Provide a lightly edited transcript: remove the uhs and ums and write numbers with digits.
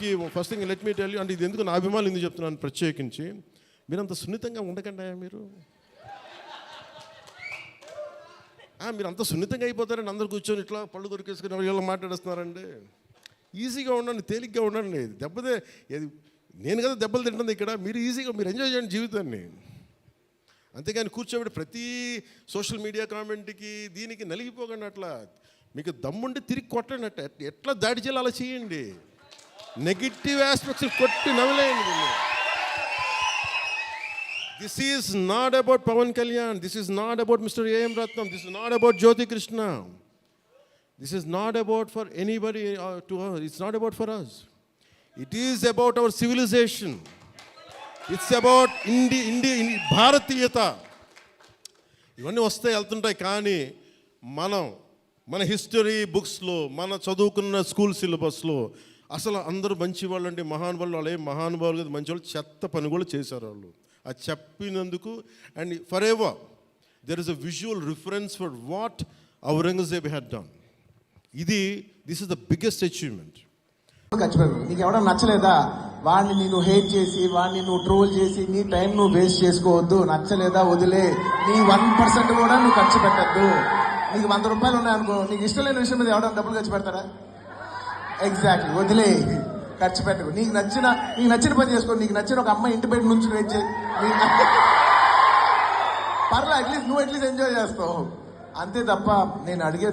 First thing let me tell you, అంటే ఇది ఎందుకు నా అభిమానులు ఎందుకు చెప్తున్నాను ప్రత్యేకించి, మీరంత సున్నితంగా ఉండకండి. మీరు అంత సున్నితంగా అయిపోతారండి. అందరు కూర్చొని ఇట్లా పళ్ళు దొరికేసుకుని వీళ్ళు మాట్లాడేస్తున్నారండి. ఈజీగా ఉండండి, తేలిగ్గా ఉండండి. నేను కదా దెబ్బలు తింటుంది ఇక్కడ. మీరు ఈజీగా మీరు ఎంజాయ్ చేయండి జీవితాన్ని. అంతేగాని కూర్చోబెట్టి ప్రతి సోషల్ మీడియా కామెంట్కి దీనికి నలిగిపోకండి. అట్లా మీకు దమ్ముండి తిరిగి కొట్టండి. ఎట్లా దాడి చేయాలి అలా చేయండి. నెగిటివ్ ఆస్పెక్ట్స్ కొట్టి నవ్వలేయండి. This is not about Pawan Kalyan, this is not about mister AM Ratnam, this is not about Jyothi Krishna, this is not about for anybody to us, it's not about for us, it is about our civilisation, it's about Bharatiyata. ఇవన్నీ వస్తాయి వెళ్తుంటాయి, కానీ మన history బుక్స్లో, మన చదువుకున్న school సిలబస్లో అసలు అందరూ మంచి వాళ్ళు అండి, మహానుభావులు. వాళ్ళు ఏం మహానుభావులు కదా, మంచి వాళ్ళు. చెత్త పని కూడా చేశారు వాళ్ళు. అది చెప్పినందుకు and for ever there is a visual reference for what Aurangzeb had done. This is the biggest achievement. నీకు ఎవడో నచ్చలేదా, వాడిని నేను హేట్ చేసి, వాడిని నువ్వు ట్రోల్ చేసి నీ టైం నువ్వు వేస్ట్ చేసుకోవద్దు. నచ్చలేదా వదిలే. నీ 1% కూడా నువ్వు ఖర్చు పెట్టద్దు. నీకు 100 రూపాయలు ఉన్నాయనుకో, నీకు ఇష్టం లేని విషయం మీద ఎవడో డబ్బులు ఖర్చు పెడతారా? ఎగ్జాక్ట్లీ, వదిలే, ఖర్చు పెట్టకు. నీకు నచ్చిన పని చేసుకో. నీకు నచ్చిన ఒక అమ్మాయి ఇంటి బయట నుంచి వెయిట్ చేయి, పర్లే, అట్లీస్ట్ నువ్వు ఎంజాయ్ చేస్తావు అంతే తప్ప నేను అడిగేది